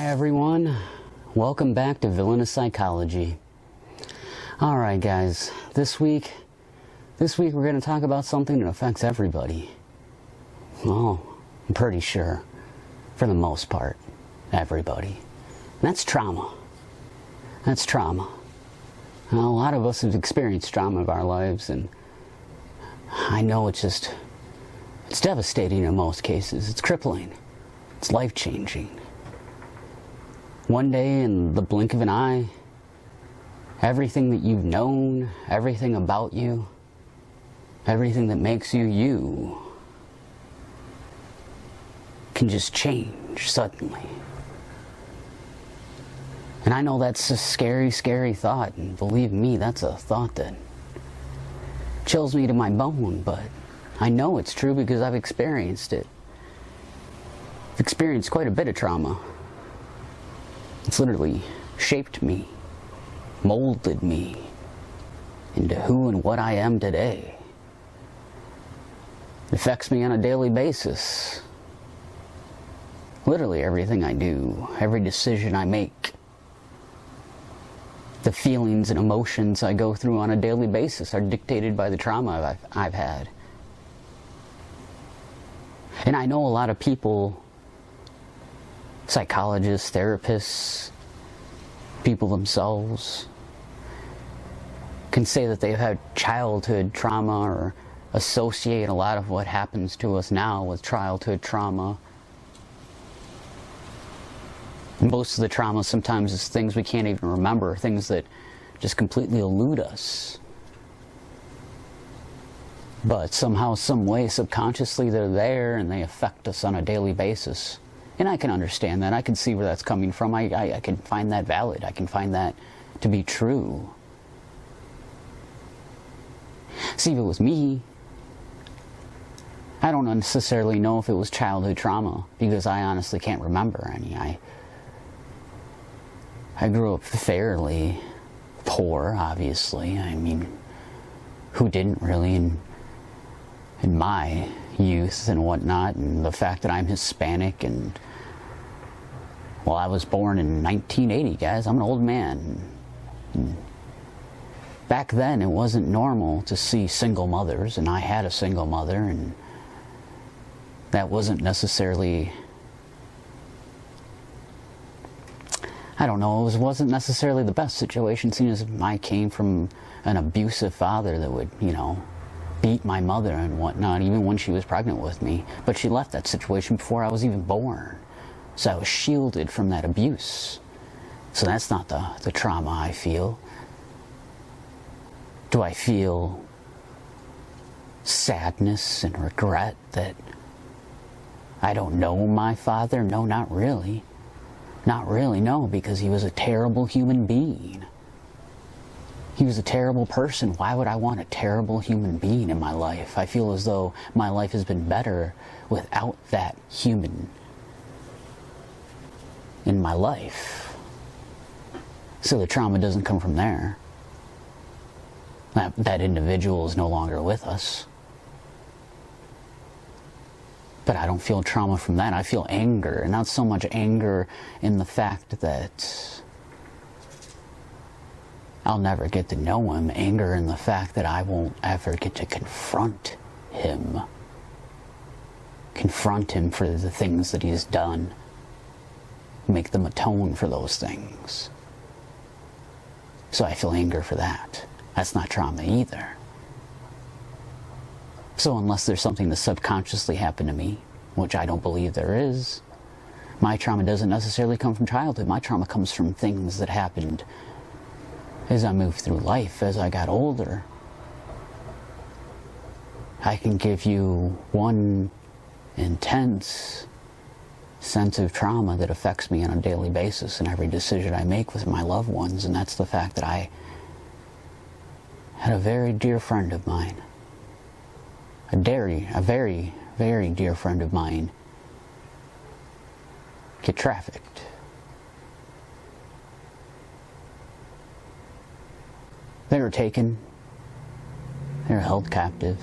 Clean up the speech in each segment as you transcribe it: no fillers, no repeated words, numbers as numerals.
Hi everyone, welcome back to Villainous Psychology. Alright guys, this week we're going to talk about something that affects everybody. Well, I'm pretty sure, for the most part, everybody. And that's trauma. That's trauma. Now, a lot of us have experienced trauma of our lives, and I know it's devastating in most cases. It's crippling. It's life-changing. One day, in the blink of an eye, everything that you've known, everything about you, everything that makes you you, can just change suddenly. And I know that's a scary, scary thought, and believe me, that's a thought that chills me to my bone, but I know it's true because I've experienced it. I've experienced quite a bit of trauma. It's literally shaped me, molded me into who and what I am today. It affects me on a daily basis. Literally everything I do, every decision I make, the feelings and emotions I go through on a daily basis are dictated by the trauma I've had. And I know a lot of people, psychologists, therapists, people themselves, can say that they've had childhood trauma or associate a lot of what happens to us now with childhood trauma. Most of the trauma sometimes is things we can't even remember, things that just completely elude us. But somehow, some way, subconsciously they're there and they affect us on a daily basis. And I can understand that. I can see where that's coming from. I can find that valid. I can find that to be true. See, if it was me, I don't necessarily know if it was childhood trauma, because I honestly can't remember any. I grew up fairly poor, obviously. I mean, who didn't really in my youth and whatnot, and the fact that I'm Hispanic, and well, I was born in 1980, guys. I'm an old man. And back then, it wasn't normal to see single mothers, and I had a single mother, and that wasn't necessarily, I don't know, it wasn't necessarily the best situation, seeing as I came from an abusive father that would, you know, beat my mother and whatnot, even when she was pregnant with me. But she left that situation before I was even born. So I was shielded from that abuse. So that's not the trauma I feel. Do I feel sadness and regret that I don't know my father? No, not really. Not really, no, because he was a terrible human being. He was a terrible person. Why would I want a terrible human being in my life? I feel as though my life has been better without that human in my life. So the trauma doesn't come from there. That individual is no longer with us. But I don't feel trauma from that. I feel anger, and not so much anger in the fact that I'll never get to know him. Anger in the fact that I won't ever get to confront him. Confront him for the things that he's done. Make them atone for those things. So I feel anger for that. That's not trauma either. So unless there's something that subconsciously happened to me, which I don't believe there is, my trauma doesn't necessarily come from childhood. My trauma comes from things that happened as I moved through life, as I got older. I can give you one intense sense of trauma that affects me on a daily basis in every decision I make with my loved ones, and that's the fact that I had a very dear friend of mine, a very, very dear friend of mine, get trafficked. They were taken. They were held captive.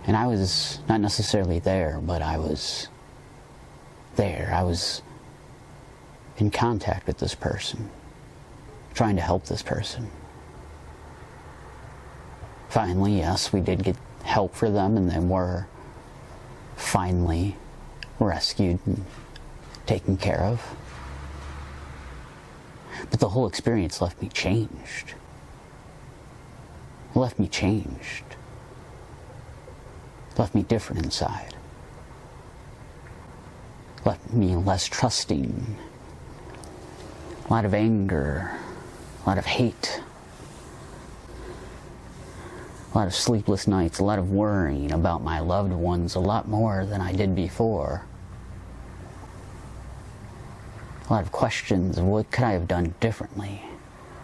And I was not necessarily there, but I was there. I was in contact with this person, trying to help this person. Finally, yes, we did get help for them, and they were finally rescued and taken care of. But the whole experience left me changed. Left me changed. Left me different inside. Left me less trusting. A lot of anger. A lot of hate. A lot of sleepless nights. A lot of worrying about my loved ones. A lot more than I did before. A lot of questions of what could I have done differently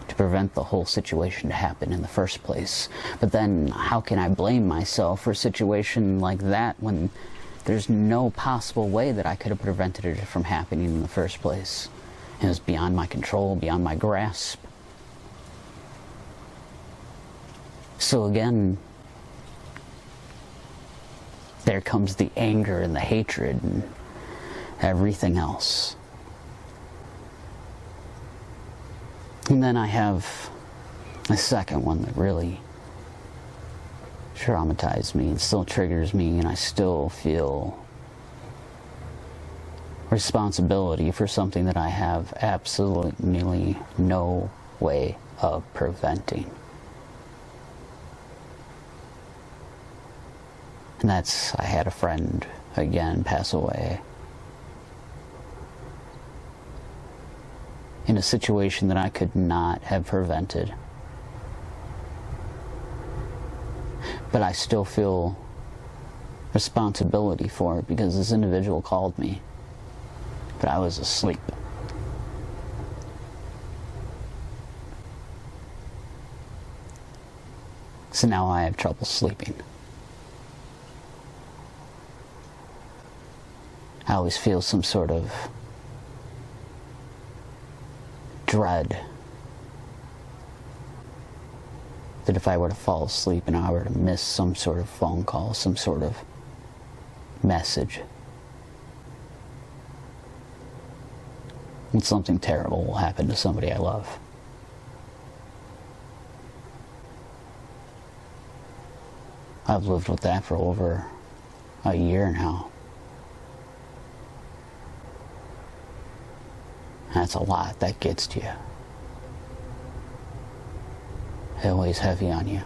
to prevent the whole situation to happen in the first place. But then, how can I blame myself for a situation like that when there's no possible way that I could have prevented it from happening in the first place? It was beyond my control, beyond my grasp. So again, there comes the anger and the hatred and everything else. And then I have a second one that really traumatized me and still triggers me, and I still feel responsibility for something that I have absolutely no way of preventing. And that's, I had a friend, again, pass away. In a situation that I could not have prevented. But I still feel responsibility for it because this individual called me, but I was asleep. So now I have trouble sleeping. I always feel some sort of dread that if I were to fall asleep and I were to miss some sort of phone call, some sort of message, and something terrible will happen to somebody I love. I've lived with that for over a year now. That's a lot that gets to you. It weighs heavy on you.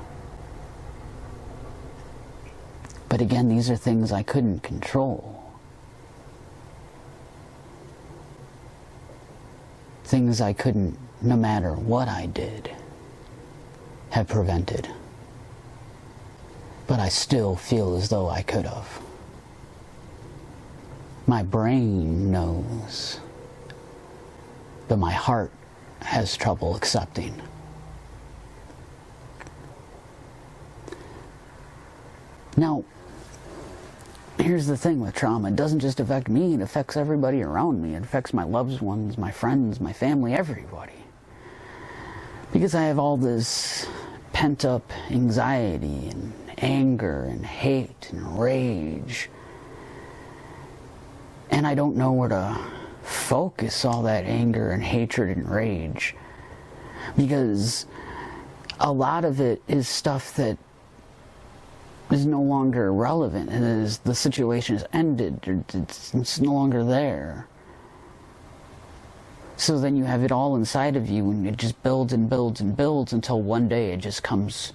But again, these are things I couldn't control. Things I couldn't, no matter what I did, have prevented. But I still feel as though I could have. My brain knows, but my heart has trouble accepting. Now, here's the thing with trauma. It doesn't just affect me, it affects everybody around me. It affects my loved ones, my friends, my family, everybody. Because I have all this pent-up anxiety and anger and hate and rage. And I don't know where to focus all that anger and hatred and rage, because a lot of it is stuff that is no longer relevant. It is, the situation has ended, it's no longer there. So then you have it all inside of you, and it just builds and builds and builds until one day it just comes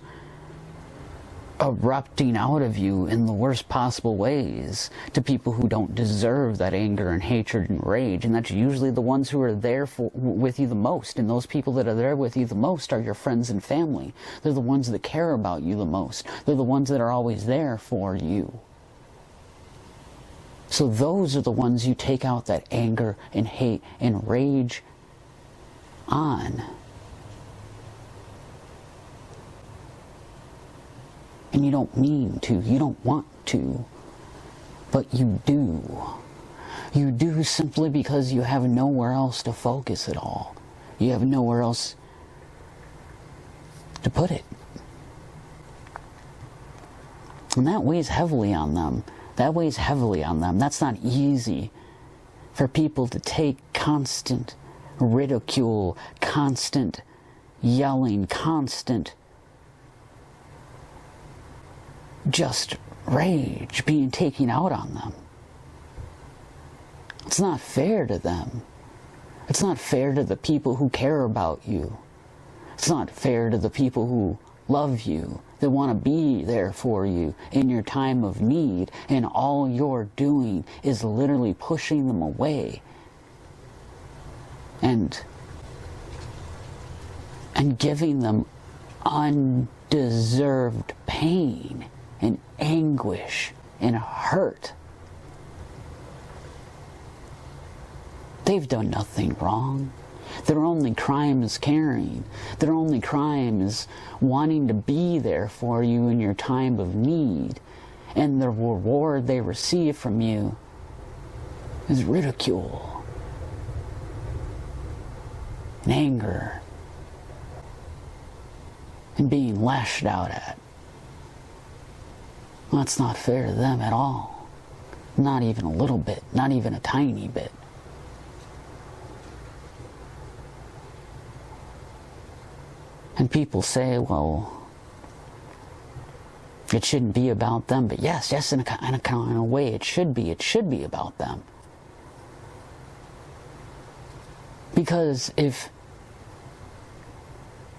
erupting out of you in the worst possible ways to people who don't deserve that anger and hatred and rage. And that's usually the ones who are there with you the most. And those people that are there with you the most are your friends and family. They're the ones that care about you the most. They're the ones that are always there for you. So those are the ones you take out that anger and hate and rage on. And you don't mean to, you don't want to, but you do. You do simply because you have nowhere else to focus it all. You have nowhere else to put it. And that weighs heavily on them. That weighs heavily on them. That's not easy for people to take constant ridicule, constant yelling, constant just rage being taken out on them. It's not fair to them. It's not fair to the people who care about you. It's not fair to the people who love you, that want to be there for you in your time of need, and all you're doing is literally pushing them away and giving them undeserved pain and anguish and hurt. They've done nothing wrong. Their only crime is caring. Their only crime is wanting to be there for you in your time of need. And the reward they receive from you is ridicule and anger and being lashed out at. Well, that's not fair to them at all. Not even a little bit. Not even a tiny bit. And people say, well, it shouldn't be about them. But yes, in a kind of way it should be. It should be about them. Because if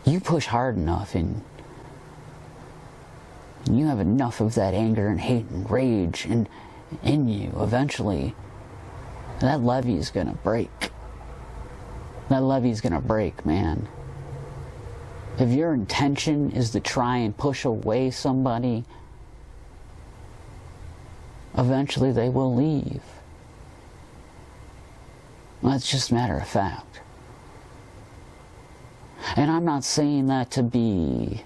you push hard enough and you have enough of that anger and hate and rage in you, eventually that levee's gonna break. That levee's gonna break, man. If your intention is to try and push away somebody, eventually they will leave. Well, that's just a matter of fact. And I'm not saying that to be,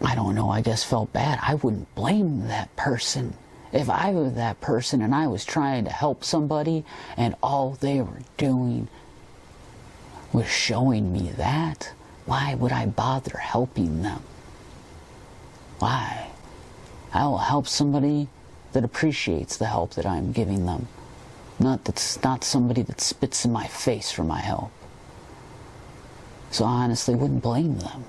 I don't know, I guess felt bad. I wouldn't blame that person. If I was that person and I was trying to help somebody and all they were doing was showing me that, why would I bother helping them? Why? I will help somebody that appreciates the help that I'm giving them. Not somebody that spits in my face for my help. So I honestly wouldn't blame them.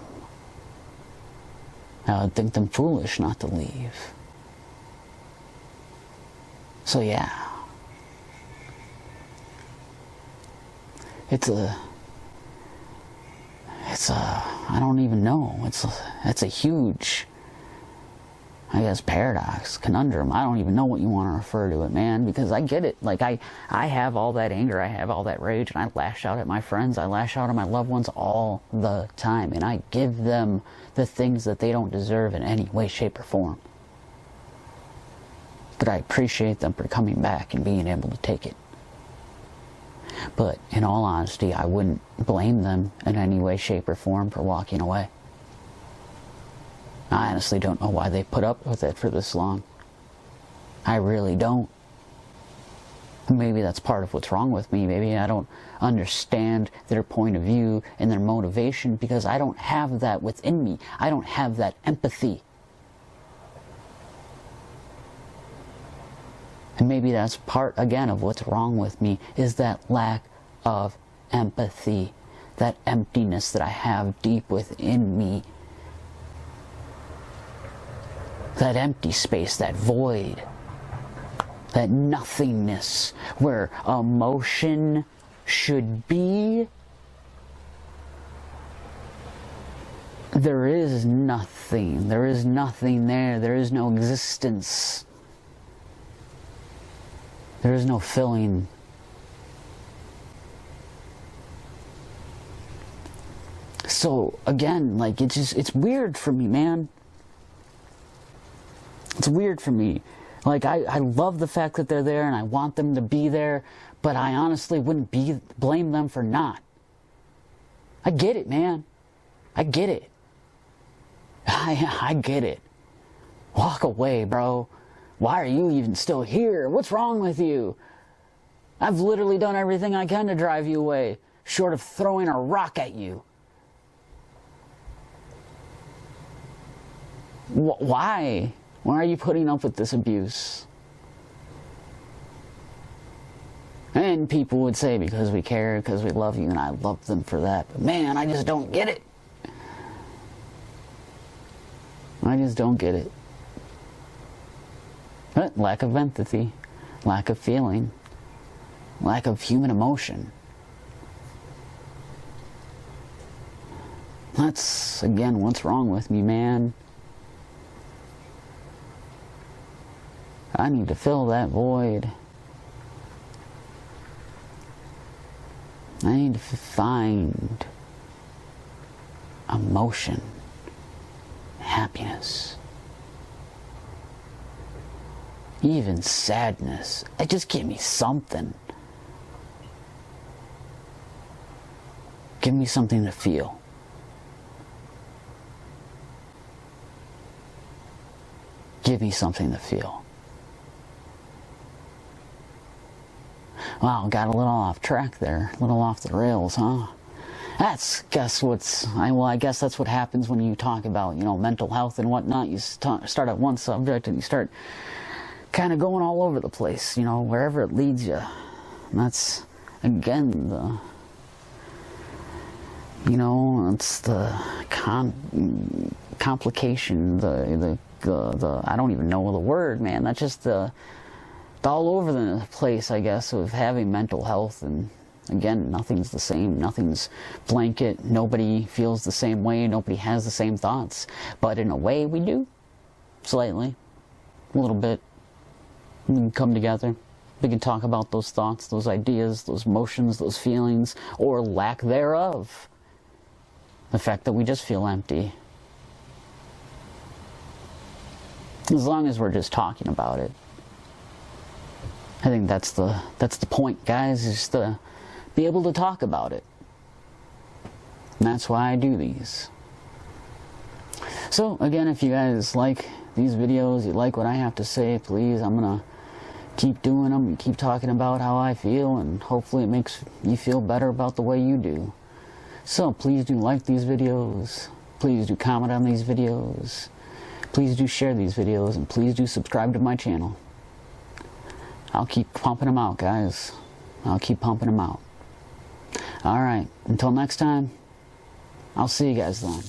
I would think them foolish not to leave. So yeah. It's a, I don't even know. It's a huge, I guess, paradox, conundrum. I don't even know what you want to refer to it, man, because I get it. Like, I have all that anger, I have all that rage, and I lash out at my friends, I lash out at my loved ones all the time, and I give them the things that they don't deserve in any way, shape, or form. But I appreciate them for coming back and being able to take it. But in all honesty, I wouldn't blame them in any way, shape, or form for walking away. I honestly don't know why they put up with it for this long. I really don't. Maybe that's part of what's wrong with me. Maybe I don't understand their point of view and their motivation because I don't have that within me. I don't have that empathy. And maybe that's part, again, of what's wrong with me, is that lack of empathy, that emptiness that I have deep within me. That empty space, that void, that nothingness where emotion should be. There is nothing. There is nothing there. There is no existence. There is no filling. So again, like, it's weird for me, man. It's weird for me. Like, I love the fact that they're there and I want them to be there, but I honestly wouldn't blame them for not. I get it, man. I get it. I get it. Walk away, bro. Why are you even still here? What's wrong with you? I've literally done everything I can to drive you away, short of throwing a rock at you. Why? Why are you putting up with this abuse? And people would say because we care, because we love you, and I love them for that. But man, I just don't get it. I just don't get it. But lack of empathy, lack of feeling, lack of human emotion. That's, again, what's wrong with me, man. I need to fill that void. I need to find emotion, happiness, even sadness. Just give me something. Give me something to feel. Give me something to feel. Wow, got a little off track there, a little off the rails, huh? I guess that's what happens when you talk about, mental health and whatnot. You start at one subject and you start kind of going all over the place, wherever it leads you. And that's, again, it's the complication, the I don't even know the word, man. That's just the all over the place, I guess, of having mental health. And again, nothing's the same. Nothing's blanket. Nobody feels the same way. Nobody has the same thoughts. But in a way, we do. Slightly. A little bit. We can come together. We can talk about those thoughts, those ideas, those emotions, those feelings, or lack thereof. The fact that we just feel empty. As long as we're just talking about it. I think that's the point, guys, is to be able to talk about it. And that's why I do these. So, again, if you guys like these videos, you like what I have to say, please, I'm going to keep doing them and keep talking about how I feel, and hopefully it makes you feel better about the way you do. So, please do like these videos. Please do comment on these videos. Please do share these videos, and please do subscribe to my channel. I'll keep pumping them out, guys. I'll keep pumping them out. Alright, until next time, I'll see you guys then.